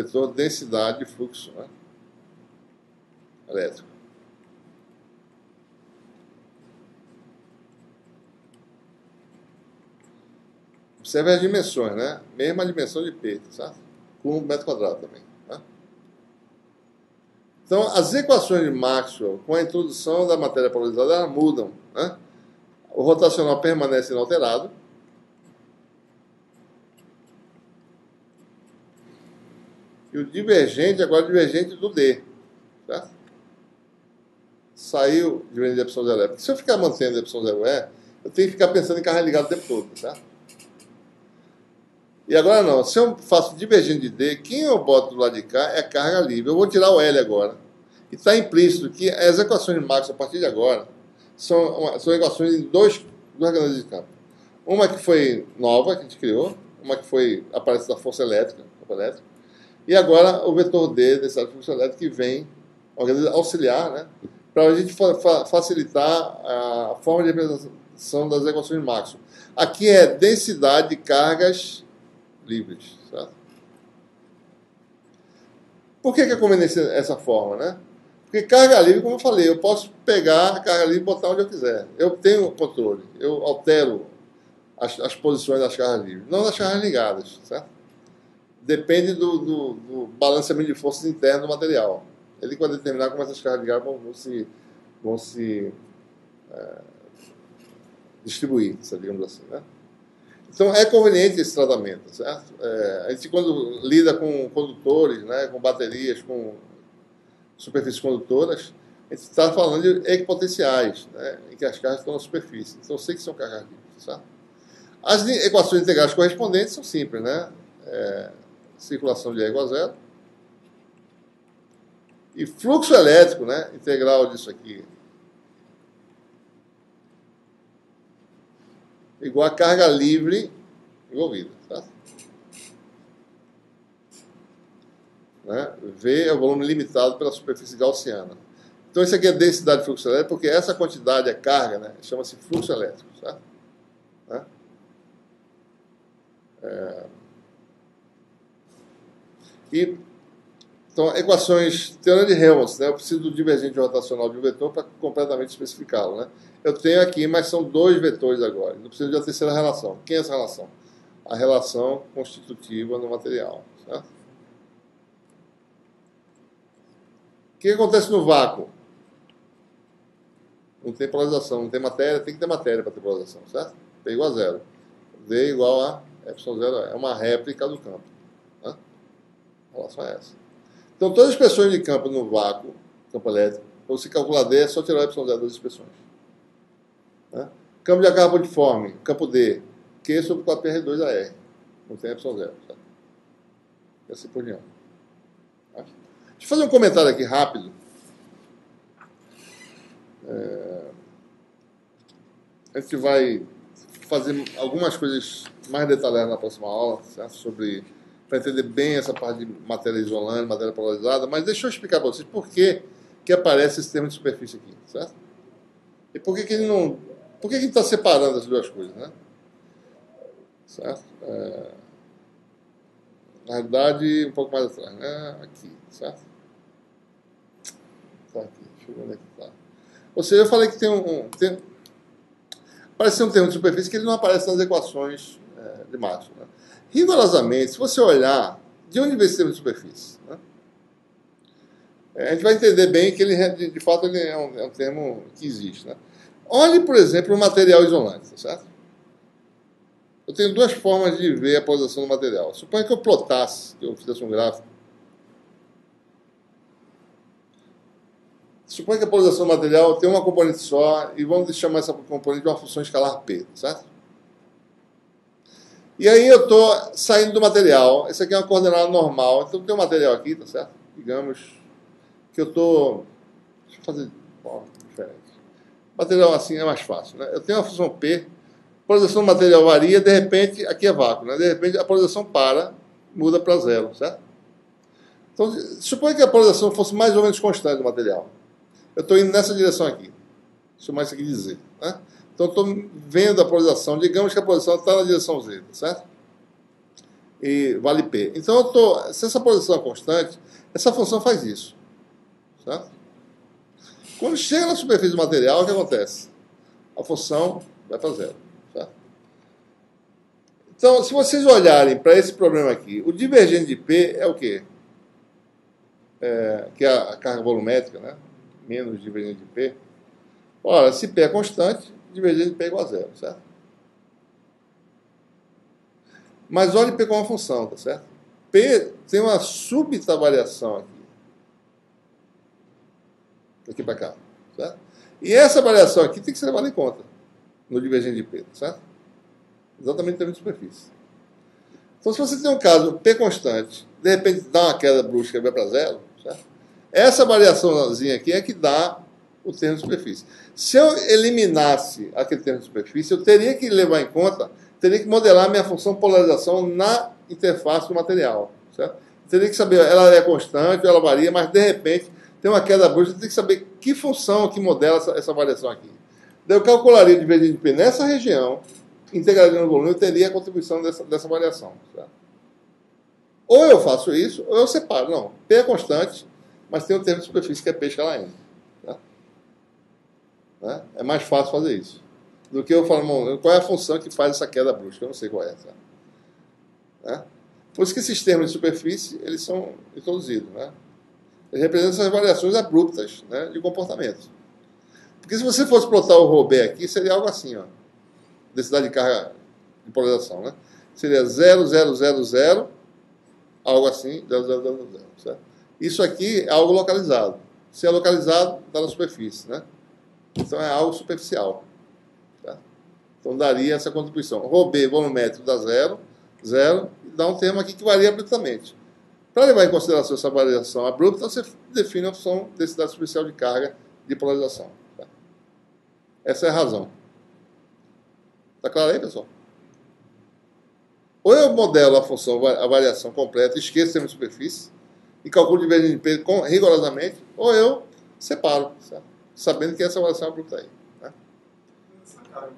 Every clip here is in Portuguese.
vetor densidade de fluxo, né, elétrico. Observe as dimensões, né? Mesma dimensão de P, certo? Com metro quadrado também. Né? Então, as equações de Maxwell, com a introdução da matéria polarizada, elas mudam. Né? O rotacional permanece inalterado. E o divergente, agora é divergente do D. Certo? Saiu divergente de epsilon zero E. Porque se eu ficar mantendo epsilon zero E, eu tenho que ficar pensando em carga ligada o tempo todo. Certo? E agora não, se eu faço divergente de D, quem eu boto do lado de cá é carga livre. Eu vou tirar o L agora. E está implícito que as equações de Maxwell, a partir de agora, são equações em duas grandezas de campo. Uma que foi nova, que a gente criou, uma que aparece da força elétrica, e agora o vetor D, desse fluxo elétrico, que vem auxiliar, né, para a gente facilitar a forma de representação das equações de Maxwell. Aqui é densidade de cargas livres, certo? Por que é conveniente essa forma, né? Porque carga livre, como eu falei, eu posso pegar a carga livre e botar onde eu quiser. Eu tenho controle, eu altero as posições das cargas livres, não das cargas ligadas, certo? Depende do balanceamento de forças internas do material. Ele vai determinar como essas cargas ligadas vão se distribuir, digamos assim, né? Então, é conveniente esse tratamento, certo? A gente, quando lida com condutores, né, com baterias, com superfícies condutoras, a gente está falando de equipotenciais, né, em que as cargas estão na superfície. Então, eu sei que são cargas livres, certo? As equações integrais correspondentes são simples, né? Circulação de E igual a zero. E fluxo elétrico, né, integral disso aqui, igual a carga livre envolvida. Tá? Né? V é o volume limitado pela superfície gaussiana. Então, isso aqui é densidade de fluxo elétrico, porque essa quantidade é carga, né? Chama-se fluxo elétrico. Tá? Né? Então, equações, teorema de Helmholtz, né? Eu preciso do divergente rotacional de um vetor para completamente especificá-lo. Né? Eu tenho aqui, mas são dois vetores agora. Não preciso de uma terceira relação. Quem é essa relação? A relação constitutiva no material. Certo? O que acontece no vácuo? Não tem polarização, não tem matéria, tem que ter matéria para ter polarização, certo? P igual a zero. V igual a epsilon zero é uma réplica do campo. Né? A relação é essa. Então, todas as expressões de campo no vácuo, campo elétrico, para você calcular D, é só tirar o epsilon zero das expressões. Né? Campo de acarboniforme, campo D, Q sobre 4πr2AR. Não tem epsilon zero. Certo? E assim por diante. Tá? Deixa eu fazer um comentário aqui rápido. A gente vai fazer algumas coisas mais detalhadas na próxima aula, certo? Para entender bem essa parte de matéria isolante, matéria polarizada, mas deixa eu explicar para vocês por que aparece esse termo de superfície aqui, certo? E por que ele não... Por que a gente está separando as duas coisas, né? Certo? Na realidade, um pouco mais atrás, né? Aqui, certo? Tá aqui, deixa eu ver onde é que tá. Ou seja, eu falei que tem parece ser um termo de superfície que ele não aparece nas equações de Maxwell. Né? Rigorosamente, se você olhar, de onde vem esse termo de superfície? Né? A gente vai entender bem que ele, de fato, ele é um termo que existe. Né? Olhe, por exemplo, o material isolante, tá certo? Eu tenho duas formas de ver a polarização do material. Suponha que eu plotasse, que eu fizesse um gráfico. Suponha que a polarização do material tem uma componente só e vamos chamar essa componente de uma função escalar P, certo? E aí eu estou saindo do material. Esse aqui é uma coordenada normal. Então tem um material aqui, tá certo? Digamos que eu estou... Deixa eu fazer de forma diferente. Material assim é mais fácil, né? Eu tenho uma função P, a polarização do material varia, de repente, aqui é vácuo, né? De repente a polarização muda para zero, certo? Então, suponha que a polarização fosse mais ou menos constante do material. Eu estou indo nessa direção aqui. Deixa eu chamar isso aqui de Z. Né? Então, estou vendo a polarização. Digamos que a polarização está na direção Z, certo? e vale P. Então, se essa posição é constante, essa função faz isso. Certo? Quando chega na superfície do material, o que acontece? A função vai para zero. Certo? Então, se vocês olharem para esse problema aqui, o divergente de P é o quê? Que é a carga volumétrica, né? Menos divergente de P. Ora, se P é constante, divergente de P é igual a zero, certo? Mas olhe P como uma função, tá certo? P tem uma súbita variação aqui. Daqui para cá, certo? E essa variação aqui tem que ser levada em conta no divergente de P, certo? Exatamente em termos de superfície. Então, se você tem um caso P constante, de repente dá uma queda brusca e vai para zero, certo? Essa variaçãozinha aqui é que dá o termo de superfície. Se eu eliminasse aquele termo de superfície, eu teria que levar em conta, teria que modelar a minha função polarização na interface do material, certo? Eu teria que saber, ela é constante, ela varia, mas de repente tem uma queda brusca, eu teria que saber que função que modela essa variação aqui. Daí eu calcularia o divergente de P nessa região, integraria no volume, eu teria a contribuição dessa variação, certo? Ou eu faço isso, ou eu separo. Não, P é constante, mas tem um termo de superfície que é P escala N. Né? É mais fácil fazer isso do que eu falar, qual é a função que faz essa queda brusca? Eu não sei qual é. Né? Por isso que esses termos de superfície eles são introduzidos. Né? Eles representam essas variações abruptas, né, de comportamento. Porque se você fosse plotar o ρB aqui, seria algo assim, ó, densidade de carga de polarização. Né? Seria 0, 0, 0, 0, algo assim, 0, 0, 0, 0. Certo? Isso aqui é algo localizado. Se é localizado, está na superfície. Né? Então é algo superficial. Tá? Então daria essa contribuição. ρB volumétrico dá 0, 0, e dá um termo aqui que varia abruptamente. Para levar em consideração essa variação abrupta, você define a função de densidade superficial de carga de polarização. Tá? Essa é a razão. Está claro aí, pessoal? Ou eu modelo a função, a variação completa, esqueço o termo de superfície e calculo o divergente de P rigorosamente, ou eu separo, certo? Sabendo que essa variação abrupta aí. Né? Essa carga,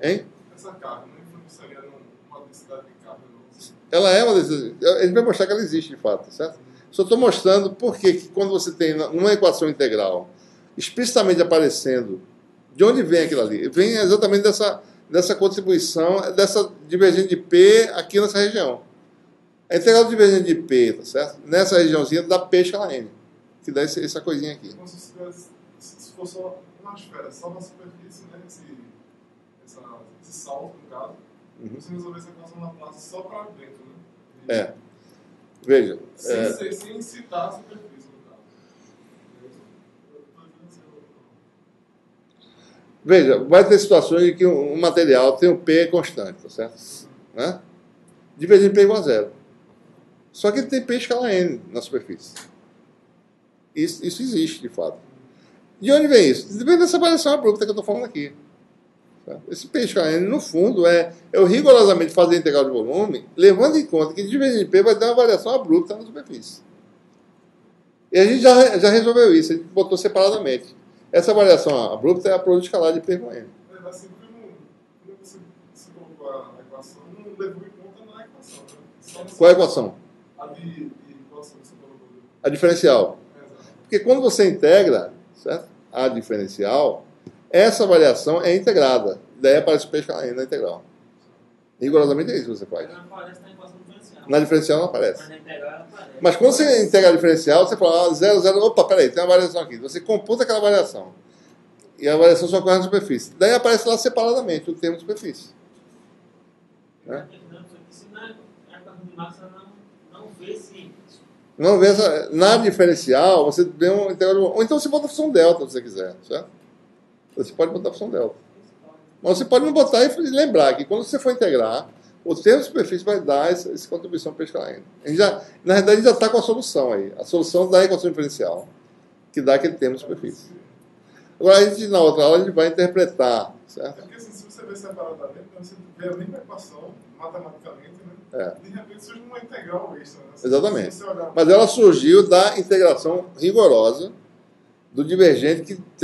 hein? Essa carga não influenciaria numa densidade de carga? Não? Ela é uma densidade. Ele vai mostrar que ela existe de fato, certo? Só estou mostrando por que quando você tem uma equação integral explicitamente aparecendo, de onde vem aquilo ali? Vem exatamente dessa contribuição, dessa divergente de P aqui nessa região. A integral do divergente de P, tá certo? Nessa regiãozinha dá P escala N, que dá essa coisinha aqui. Então, se for só uma esfera, só na superfície, né, esse salto, no caso, você resolver essa equação na Laplace só para dentro, né? Veja. Sem citar a superfície, no caso. Veja, vai ter situações em que um material tem um P constante, tá certo? Né? Divergente de P igual a zero. Só que ele tem P escala N na superfície. Isso existe, de fato. De onde vem isso? Vem dessa variação abrupta que eu estou falando aqui. Certo? Esse P escala N, no fundo, eu rigorosamente fazer a integral de volume, levando em conta que divergente de P vai dar uma variação abrupta na superfície. E a gente já resolveu isso, a gente botou separadamente. Essa variação abrupta é a produto escalar de P com N. Assim, quando você colocou a equação, não levou em conta na equação, né? Qual é a equação? A de equação que você colocou. A diferencial. Porque quando você integra, certo? A diferencial, essa variação é integrada. Daí aparece o P escala N na integral. Rigorosamente é isso que você faz. Não aparece na equação diferencial. Na diferencial não aparece. Mas na integral ela aparece. Mas quando você integra a diferencial, você fala 0, 0, opa, peraí, tem uma variação aqui. Você computa aquela variação. E a variação só ocorre na superfície. Daí aparece lá separadamente o termo de superfície. Né? Não vê sim. Não vê na diferencial, você vê um integral. Ou então você bota a função delta, se você quiser, certo? Você pode botar a função delta. Mas você pode não botar e lembrar que quando você for integrar, o termo de superfície vai dar essa contribuição para escalar N. Na verdade, a gente já está com a solução aí. A solução da equação diferencial, que dá aquele termo de superfície. Agora, na outra aula, a gente vai interpretar, certo? É porque assim, se você vê separadamente, você vê a mesma equação, matematicamente, né? De repente surge uma integral extra. Né? Exatamente. Mas ela surgiu da integração rigorosa do divergente que tem